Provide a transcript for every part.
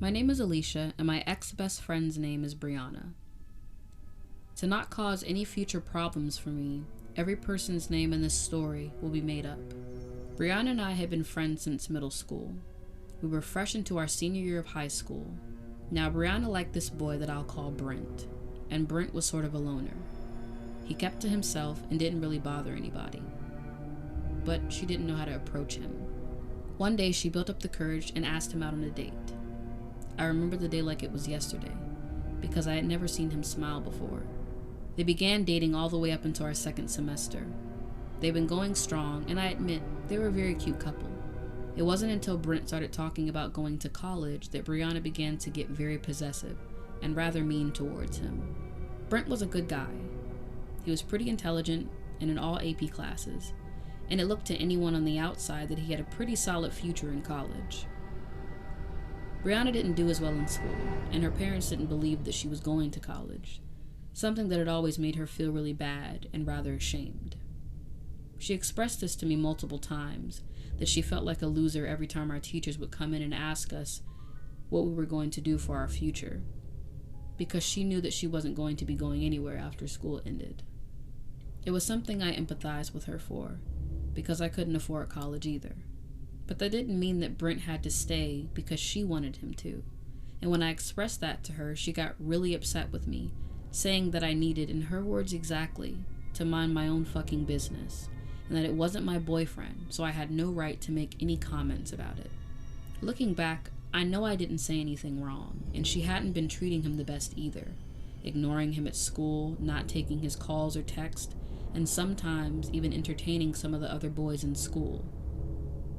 My name is Alicia, and my ex-best friend's name is Brianna. To not cause any future problems for me, every person's name in this story will be made up. Brianna and I had been friends since middle school. We were fresh into our senior year of high school. Now, Brianna liked this boy that I'll call Brent, and Brent was sort of a loner. He kept to himself and didn't really bother anybody. But she didn't know how to approach him. One day, she built up the courage and asked him out on a date. I remember the day like it was yesterday, because I had never seen him smile before. They began dating all the way up into our second semester. They'd been going strong, and I admit, they were a very cute couple. It wasn't until Brent started talking about going to college that Brianna began to get very possessive and rather mean towards him. Brent was a good guy. He was pretty intelligent and in all AP classes, and it looked to anyone on the outside that he had a pretty solid future in college. Brianna didn't do as well in school, and her parents didn't believe that she was going to college, something that had always made her feel really bad and rather ashamed. She expressed this to me multiple times, that she felt like a loser every time our teachers would come in and ask us what we were going to do for our future, because she knew that she wasn't going to be going anywhere after school ended. It was something I empathized with her for, because I couldn't afford college either. But that didn't mean that Brent had to stay because she wanted him to. And when I expressed that to her, she got really upset with me, saying that I needed, in her words exactly, to mind my own fucking business, and that it wasn't my boyfriend, so I had no right to make any comments about it. Looking back, I know I didn't say anything wrong, and she hadn't been treating him the best either, ignoring him at school, not taking his calls or texts, and sometimes even entertaining some of the other boys in school.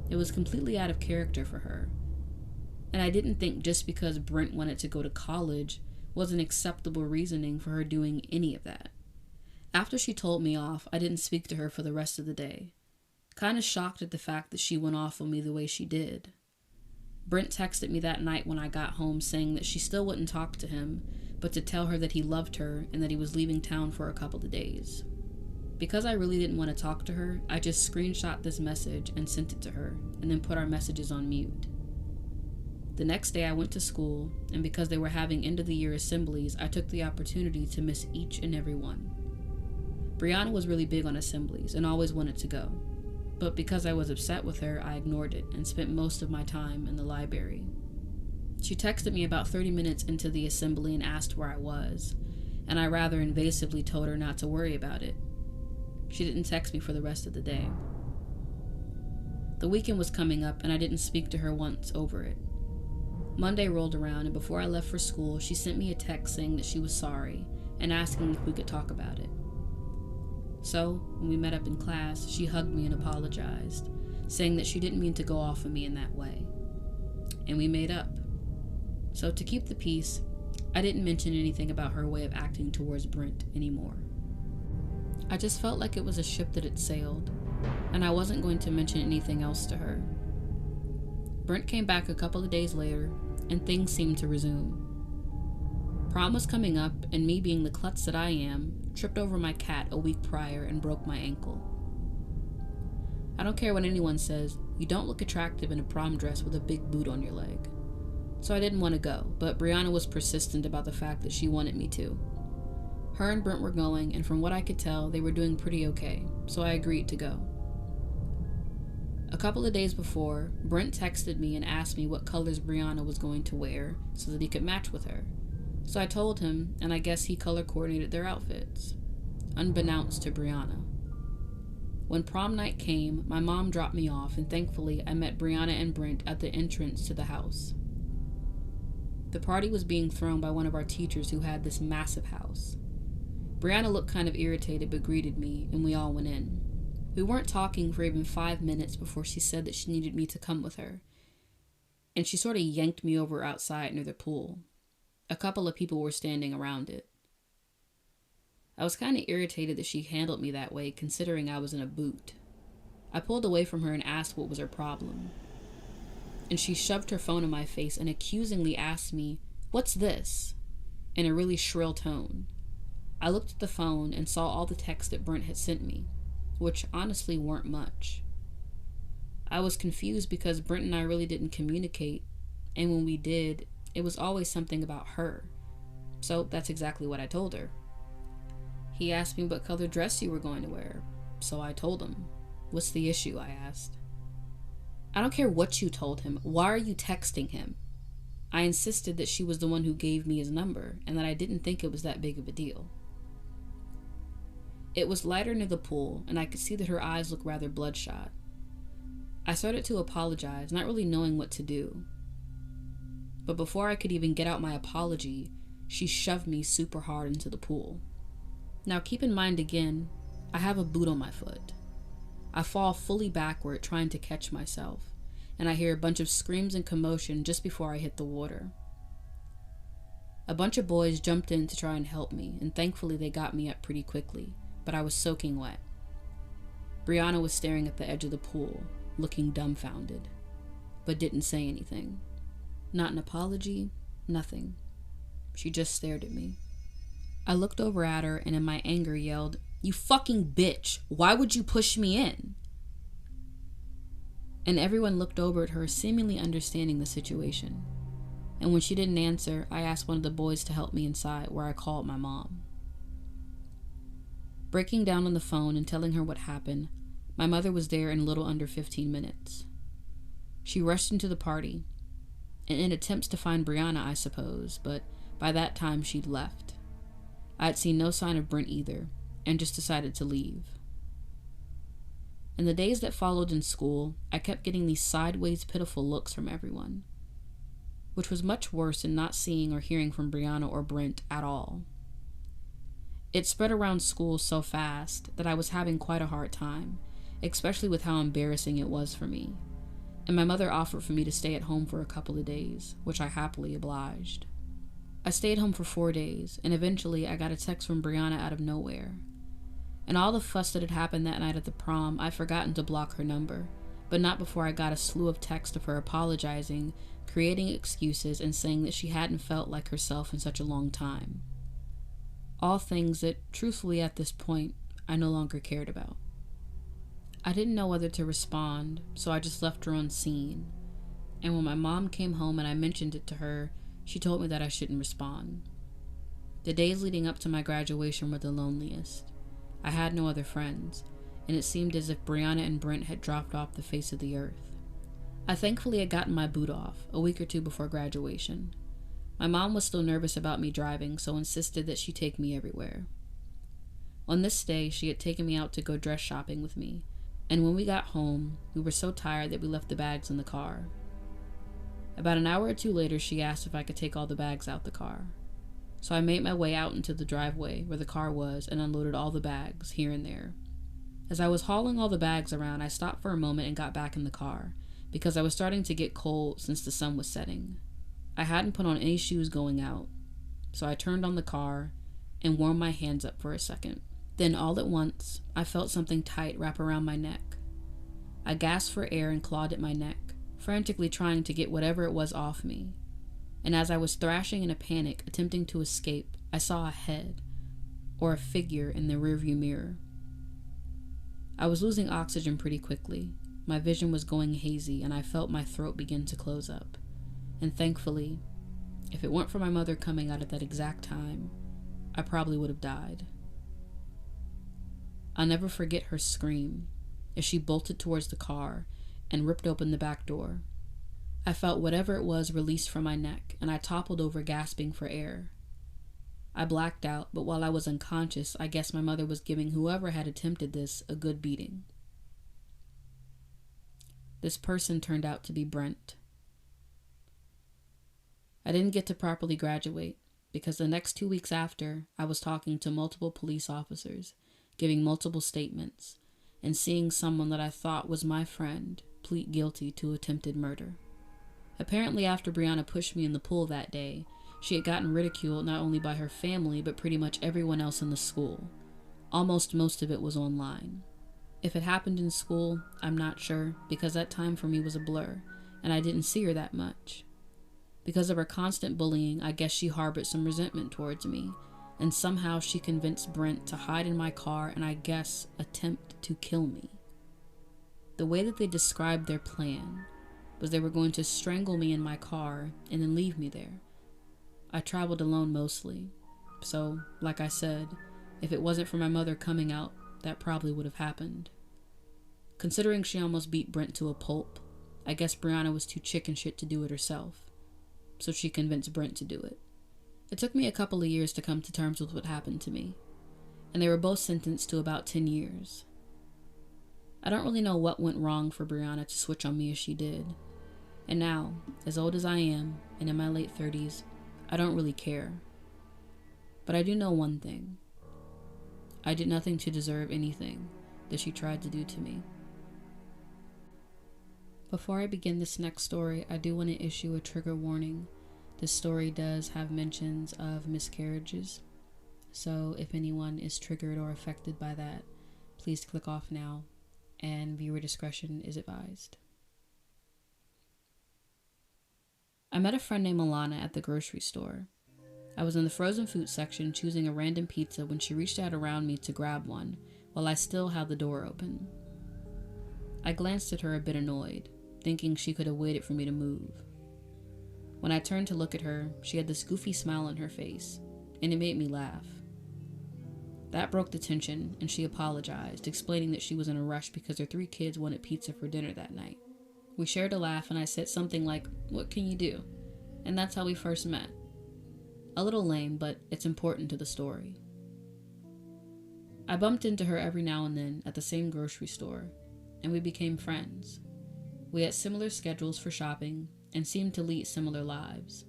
It was completely out of character for her. And I didn't think just because Brent wanted to go to college was an acceptable reasoning for her doing any of that. After she told me off, I didn't speak to her for the rest of the day, kind of shocked at the fact that she went off on me the way she did. Brent texted me that night when I got home saying that she still wouldn't talk to him, but to tell her that he loved her and that he was leaving town for a couple of days. Because I really didn't want to talk to her, I just screenshot this message and sent it to her, and then put our messages on mute. The next day I went to school, and because they were having end-of-the-year assemblies, I took the opportunity to miss each and every one. Brianna was really big on assemblies and always wanted to go, but because I was upset with her, I ignored it and spent most of my time in the library. She texted me about 30 minutes into the assembly and asked where I was, and I rather invasively told her not to worry about it. She didn't text me for the rest of the day. The weekend was coming up, and I didn't speak to her once over it. Monday rolled around, and before I left for school, she sent me a text saying that she was sorry and asking if we could talk about it. So, when we met up in class, she hugged me and apologized, saying that she didn't mean to go off on me in that way. And we made up. So, to keep the peace, I didn't mention anything about her way of acting towards Brent anymore. I just felt like it was a ship that had sailed, and I wasn't going to mention anything else to her. Brent came back a couple of days later, and things seemed to resume. Prom was coming up, and me being the klutz that I am, tripped over my cat a week prior and broke my ankle. I don't care what anyone says, you don't look attractive in a prom dress with a big boot on your leg. So I didn't want to go, but Brianna was persistent about the fact that she wanted me to. Her and Brent were going, and from what I could tell, they were doing pretty okay, so I agreed to go. A couple of days before, Brent texted me and asked me what colors Brianna was going to wear so that he could match with her. So I told him, and I guess he color coordinated their outfits, unbeknownst to Brianna. When prom night came, my mom dropped me off, and thankfully I met Brianna and Brent at the entrance to the house. The party was being thrown by one of our teachers who had this massive house. Brianna looked kind of irritated but greeted me, and we all went in. We weren't talking for even 5 minutes before she said that she needed me to come with her, and she sort of yanked me over outside near the pool. A couple of people were standing around it. I was kind of irritated that she handled me that way, considering I was in a boot. I pulled away from her and asked what was her problem. And she shoved her phone in my face and accusingly asked me, "What's this?" in a really shrill tone. I looked at the phone and saw all the texts that Brent had sent me, which honestly weren't much. I was confused because Brent and I really didn't communicate, and when we did, It was always something about her. So that's exactly what I told her. He asked me what color dress you were going to wear, so I told him. What's the issue, I asked. I don't care what you told him. Why are you texting him? I insisted that she was the one who gave me his number and that I didn't think it was that big of a deal. It was lighter near the pool, and I could see that her eyes looked rather bloodshot. I started to apologize, not really knowing what to do. But before I could even get out my apology, she shoved me super hard into the pool. Now keep in mind again, I have a boot on my foot. I fall fully backward trying to catch myself, and I hear a bunch of screams and commotion just before I hit the water. A bunch of boys jumped in to try and help me, and thankfully they got me up pretty quickly, but I was soaking wet. Brianna was staring at the edge of the pool, looking dumbfounded, but didn't say anything. Not an apology, nothing. She just stared at me. I looked over at her and in my anger yelled, "You fucking bitch! Why would you push me in?" And everyone looked over at her, seemingly understanding the situation. And when she didn't answer, I asked one of the boys to help me inside, where I called my mom. Breaking down on the phone and telling her what happened, my mother was there in a little under 15 minutes. She rushed into the party, and in attempts to find Brianna, I suppose, but by that time she'd left. I had seen no sign of Brent either, and just decided to leave. In the days that followed in school, I kept getting these sideways pitiful looks from everyone, which was much worse than not seeing or hearing from Brianna or Brent at all. It spread around school so fast that I was having quite a hard time, especially with how embarrassing it was for me, and my mother offered for me to stay at home for a couple of days, which I happily obliged. I stayed home for 4 days, and eventually I got a text from Brianna out of nowhere. And all the fuss that had happened that night at the prom, I'd forgotten to block her number, but not before I got a slew of texts of her apologizing, creating excuses, and saying that she hadn't felt like herself in such a long time. All things that, truthfully at this point, I no longer cared about. I didn't know whether to respond, so I just left her unseen. And when my mom came home and I mentioned it to her, she told me that I shouldn't respond. The days leading up to my graduation were the loneliest. I had no other friends, and it seemed as if Brianna and Brent had dropped off the face of the earth. I thankfully had gotten my boot off a week or two before graduation. My mom was still nervous about me driving, so insisted that she take me everywhere. On this day, she had taken me out to go dress shopping with me, and when we got home, we were so tired that we left the bags in the car. About an hour or two later, she asked if I could take all the bags out the car. So I made my way out into the driveway where the car was and unloaded all the bags here and there. As I was hauling all the bags around, I stopped for a moment and got back in the car, because I was starting to get cold since the sun was setting. I hadn't put on any shoes going out, so I turned on the car and warmed my hands up for a second. Then all at once, I felt something tight wrap around my neck. I gasped for air and clawed at my neck, frantically trying to get whatever it was off me. And as I was thrashing in a panic, attempting to escape, I saw a head, or a figure, in the rearview mirror. I was losing oxygen pretty quickly. My vision was going hazy, and I felt my throat begin to close up. And thankfully, if it weren't for my mother coming out at that exact time, I probably would have died. I'll never forget her scream as she bolted towards the car and ripped open the back door. I felt whatever it was released from my neck, and I toppled over, gasping for air. I blacked out, but while I was unconscious, I guess my mother was giving whoever had attempted this a good beating. This person turned out to be Brent. I didn't get to properly graduate, because the next 2 weeks after, I was talking to multiple police officers, giving multiple statements, and seeing someone that I thought was my friend plead guilty to attempted murder. Apparently, after Brianna pushed me in the pool that day, she had gotten ridiculed not only by her family, but pretty much everyone else in the school. Almost most of it was online. If it happened in school, I'm not sure, because that time for me was a blur, and I didn't see her that much. Because of her constant bullying, I guess she harbored some resentment towards me, and somehow she convinced Brent to hide in my car and I guess attempt to kill me. The way that they described their plan was they were going to strangle me in my car and then leave me there, I traveled alone mostly. So, like I said, if it wasn't for my mother coming out, that probably would have happened. Considering she almost beat Brent to a pulp, I guess Brianna was too chicken shit to do it herself. So she convinced Brent to do it. It took me a couple of years to come to terms with what happened to me, and they were both sentenced to about 10 years. I don't really know what went wrong for Brianna to switch on me as she did. And now, as old as I am, and in my late 30s, I don't really care. But I do know one thing. I did nothing to deserve anything that she tried to do to me. Before I begin this next story, I do want to issue a trigger warning. This story does have mentions of miscarriages, so if anyone is triggered or affected by that, please click off now, and viewer discretion is advised. I met a friend named Alana at the grocery store. I was in the frozen food section choosing a random pizza when she reached out around me to grab one while I still held the door open. I glanced at her a bit annoyed, thinking she could have waited for me to move. When I turned to look at her, she had this goofy smile on her face, and it made me laugh. That broke the tension, and she apologized, explaining that she was in a rush because her 3 kids wanted pizza for dinner that night. We shared a laugh, and I said something like, "What can you do?" And that's how we first met. A little lame, but it's important to the story. I bumped into her every now and then at the same grocery store, and we became friends. We had similar schedules for shopping and seemed to lead similar lives.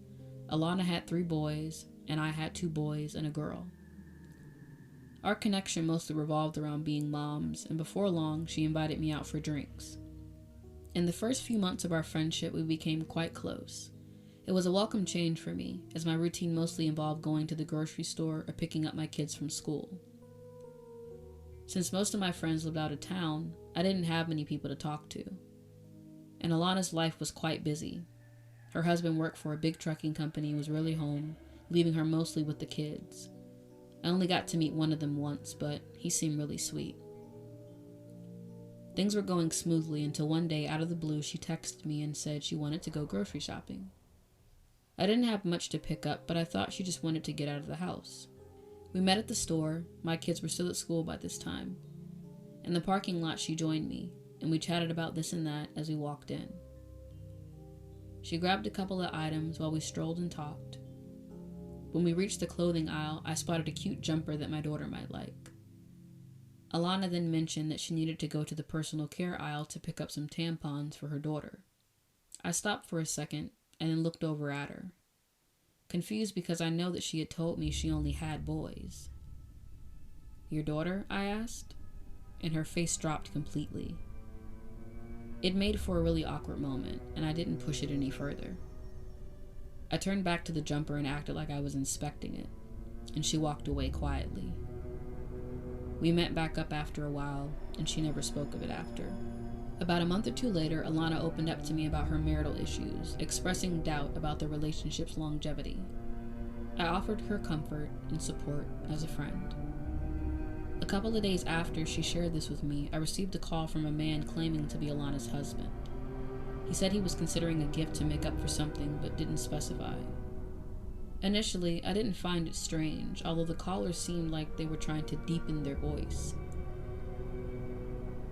Alana had 3 boys, and I had 2 boys and a girl. Our connection mostly revolved around being moms, and before long, she invited me out for drinks. In the first few months of our friendship, we became quite close. It was a welcome change for me, as my routine mostly involved going to the grocery store or picking up my kids from school. Since most of my friends lived out of town, I didn't have many people to talk to. And Alana's life was quite busy. Her husband worked for a big trucking company and was rarely home, leaving her mostly with the kids. I only got to meet one of them once, but he seemed really sweet. Things were going smoothly until one day, out of the blue, she texted me and said she wanted to go grocery shopping. I didn't have much to pick up, but I thought she just wanted to get out of the house. We met at the store. My kids were still at school by this time. In the parking lot, she joined me, and we chatted about this and that as we walked in. She grabbed a couple of items while we strolled and talked. When we reached the clothing aisle, I spotted a cute jumper that my daughter might like. Alana then mentioned that she needed to go to the personal care aisle to pick up some tampons for her daughter. I stopped for a second and then looked over at her, confused because I know that she had told me she only had boys. "Your daughter?" I asked, and her face dropped completely. It made for a really awkward moment, and I didn't push it any further. I turned back to the jumper and acted like I was inspecting it, and she walked away quietly. We met back up after a while, and she never spoke of it after. About a month or 2 later, Alana opened up to me about her marital issues, expressing doubt about the relationship's longevity. I offered her comfort and support as a friend. A couple of days after she shared this with me, I received a call from a man claiming to be Alana's husband. He said he was considering a gift to make up for something, but didn't specify. Initially, I didn't find it strange, although the callers seemed like they were trying to deepen their voice.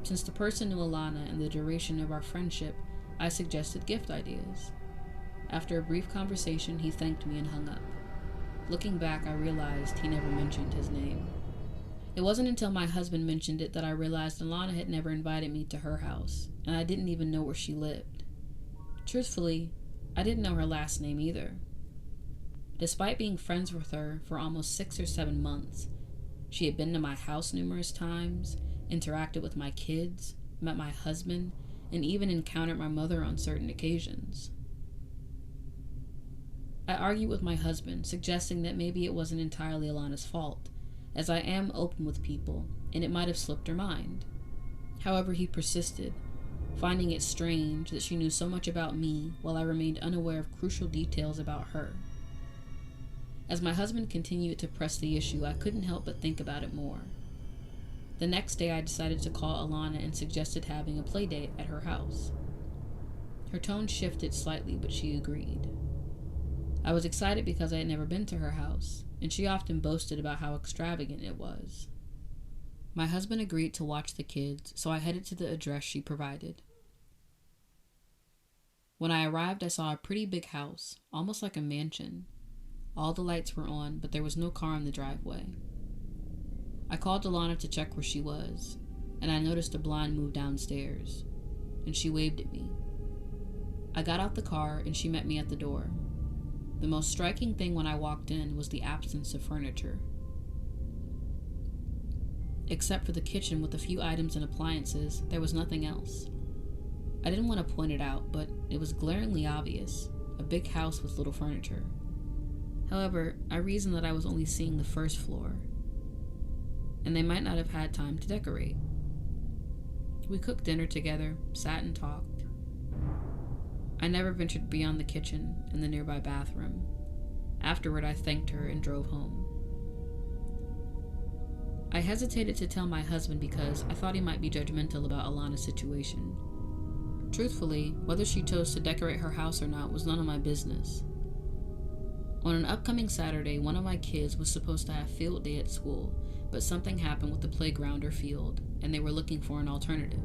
Since the person knew Alana and the duration of our friendship, I suggested gift ideas. After a brief conversation, he thanked me and hung up. Looking back, I realized he never mentioned his name. It wasn't until my husband mentioned it that I realized Alana had never invited me to her house, and I didn't even know where she lived. Truthfully, I didn't know her last name either. Despite being friends with her for almost 6 or 7 months, she had been to my house numerous times, interacted with my kids, met my husband, and even encountered my mother on certain occasions. I argued with my husband, suggesting that maybe it wasn't entirely Alana's fault, as I am open with people, and it might have slipped her mind. However, he persisted, finding it strange that she knew so much about me while I remained unaware of crucial details about her. As my husband continued to press the issue, I couldn't help but think about it more. The next day, I decided to call Alana and suggested having a play date at her house. Her tone shifted slightly, but she agreed. I was excited because I had never been to her house, and she often boasted about how extravagant it was. My husband agreed to watch the kids, so I headed to the address she provided. When I arrived, I saw a pretty big house, almost like a mansion. All the lights were on, but there was no car in the driveway. I called Alana to check where she was, and I noticed a blind move downstairs, and she waved at me. I got out the car, and she met me at the door. The most striking thing when I walked in was the absence of furniture. Except for the kitchen with a few items and appliances, there was nothing else. I didn't want to point it out, but it was glaringly obvious. A big house with little furniture. However, I reasoned that I was only seeing the first floor, and they might not have had time to decorate. We cooked dinner together, sat and talked. I never ventured beyond the kitchen and the nearby bathroom. Afterward, I thanked her and drove home. I hesitated to tell my husband because I thought he might be judgmental about Alana's situation. Truthfully, whether she chose to decorate her house or not was none of my business. On an upcoming Saturday, one of my kids was supposed to have field day at school, but something happened with the playground or field, and they were looking for an alternative.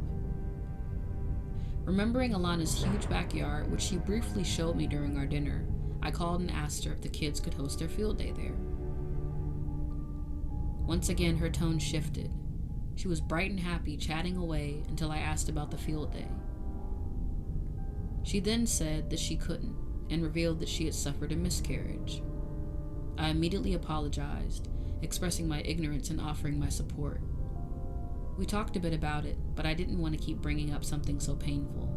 Remembering Alana's huge backyard, which she briefly showed me during our dinner, I called and asked her if the kids could host their field day there. Once again, her tone shifted. She was bright and happy, chatting away until I asked about the field day. She then said that she couldn't, and revealed that she had suffered a miscarriage. I immediately apologized, expressing my ignorance and offering my support. We talked a bit about it, but I didn't want to keep bringing up something so painful.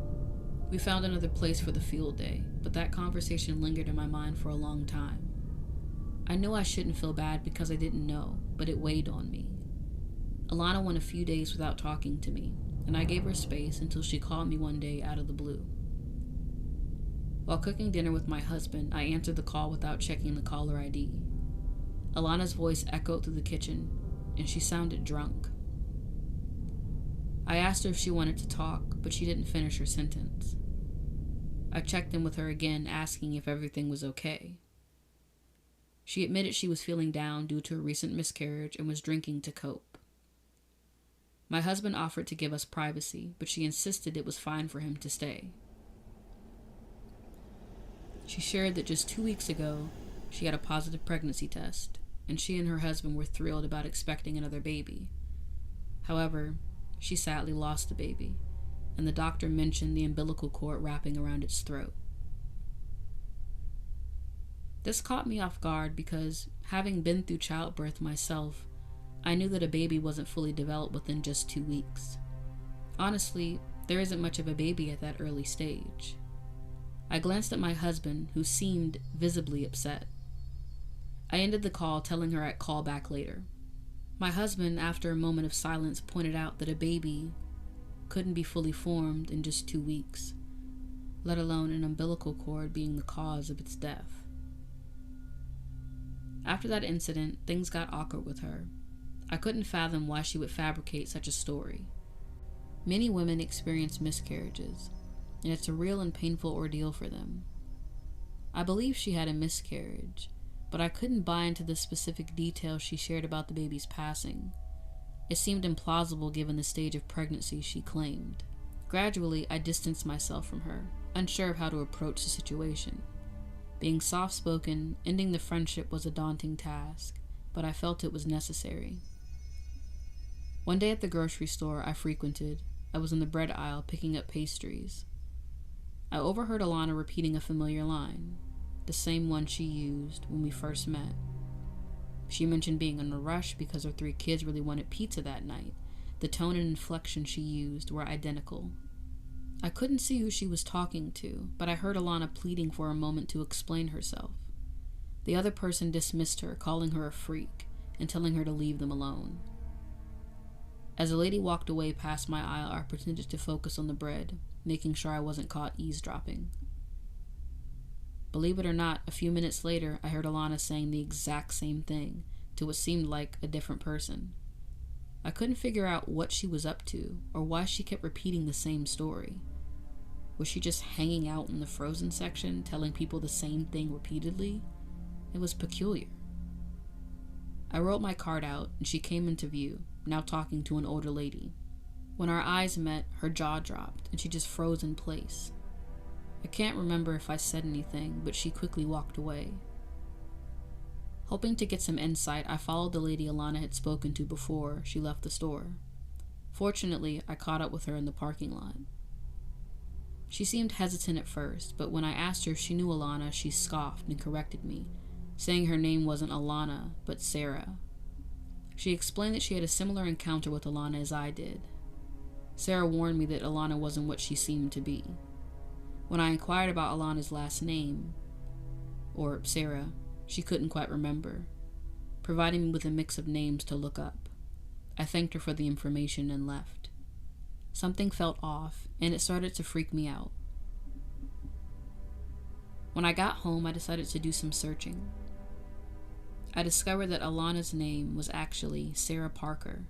We found another place for the field day, but that conversation lingered in my mind for a long time. I knew I shouldn't feel bad because I didn't know, but it weighed on me. Alana went a few days without talking to me, and I gave her space until she called me one day out of the blue. While cooking dinner with my husband, I answered the call without checking the caller ID. Alana's voice echoed through the kitchen, and she sounded drunk. I asked her if she wanted to talk, but she didn't finish her sentence. I checked in with her again, asking if everything was okay. She admitted she was feeling down due to a recent miscarriage and was drinking to cope. My husband offered to give us privacy, but she insisted it was fine for him to stay. She shared that just 2 weeks ago, she had a positive pregnancy test, and she and her husband were thrilled about expecting another baby. However, she sadly lost the baby, and the doctor mentioned the umbilical cord wrapping around its throat. This caught me off guard because, having been through childbirth myself, I knew that a baby wasn't fully developed within just 2 weeks. Honestly, there isn't much of a baby at that early stage. I glanced at my husband, who seemed visibly upset. I ended the call, telling her I'd call back later. My husband, after a moment of silence, pointed out that a baby couldn't be fully formed in just 2 weeks, let alone an umbilical cord being the cause of its death. After that incident, things got awkward with her. I couldn't fathom why she would fabricate such a story. Many women experience miscarriages, and it's a real and painful ordeal for them. I believe she had a miscarriage, but I couldn't buy into the specific details she shared about the baby's passing. It seemed implausible given the stage of pregnancy she claimed. Gradually, I distanced myself from her, unsure of how to approach the situation. Being soft-spoken, ending the friendship was a daunting task, but I felt it was necessary. One day at the grocery store I frequented, I was in the bread aisle picking up pastries. I overheard Alana repeating a familiar line, the same one she used when we first met. She mentioned being in a rush because her 3 kids really wanted pizza that night. The tone and inflection she used were identical. I couldn't see who she was talking to, but I heard Alana pleading for a moment to explain herself. The other person dismissed her, calling her a freak and telling her to leave them alone. As the lady walked away past my aisle, I pretended to focus on the bread, making sure I wasn't caught eavesdropping. Believe it or not, a few minutes later, I heard Alana saying the exact same thing to what seemed like a different person. I couldn't figure out what she was up to or why she kept repeating the same story. Was she just hanging out in the frozen section, telling people the same thing repeatedly? It was peculiar. I rolled my card out, and she came into view, now talking to an older lady. When our eyes met, her jaw dropped, and she just froze in place. I can't remember if I said anything, but she quickly walked away. Hoping to get some insight, I followed the lady Alana had spoken to before she left the store. Fortunately, I caught up with her in the parking lot. She seemed hesitant at first, but when I asked her if she knew Alana, she scoffed and corrected me, saying her name wasn't Alana, but Sarah. She explained that she had a similar encounter with Alana as I did. Sarah warned me that Alana wasn't what she seemed to be. When I inquired about Alana's last name, or Sarah, she couldn't quite remember, providing me with a mix of names to look up. I thanked her for the information and left. Something felt off, and it started to freak me out. When I got home, I decided to do some searching. I discovered that Alana's name was actually Sarah Parker.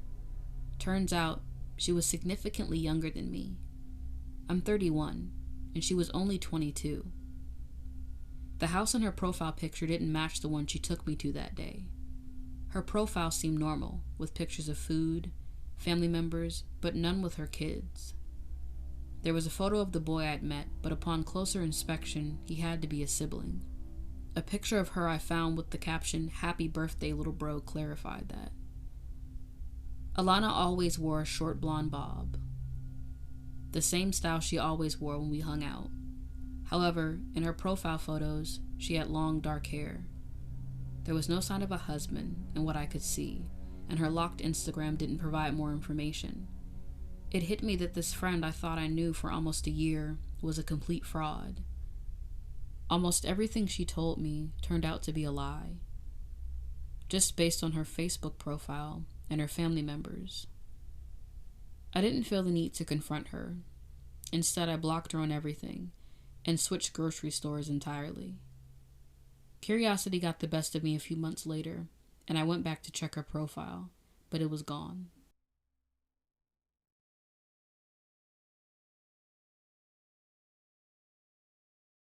Turns out, she was significantly younger than me. I'm 31, and she was only 22. The house in her profile picture didn't match the one she took me to that day. Her profile seemed normal, with pictures of food, family members, but none with her kids. There was a photo of the boy I'd met, but upon closer inspection, he had to be a sibling. A picture of her I found with the caption, "Happy birthday, little bro," clarified that. Alana always wore a short blonde bob, the same style she always wore when we hung out. However, in her profile photos, she had long dark hair. There was no sign of a husband in what I could see, and her locked Instagram didn't provide more information. It hit me that this friend I thought I knew for almost a year was a complete fraud. Almost everything she told me turned out to be a lie, just based on her Facebook profile and her family members. I didn't feel the need to confront her. Instead, I blocked her on everything and switched grocery stores entirely. Curiosity got the best of me a few months later, and I went back to check her profile, but it was gone.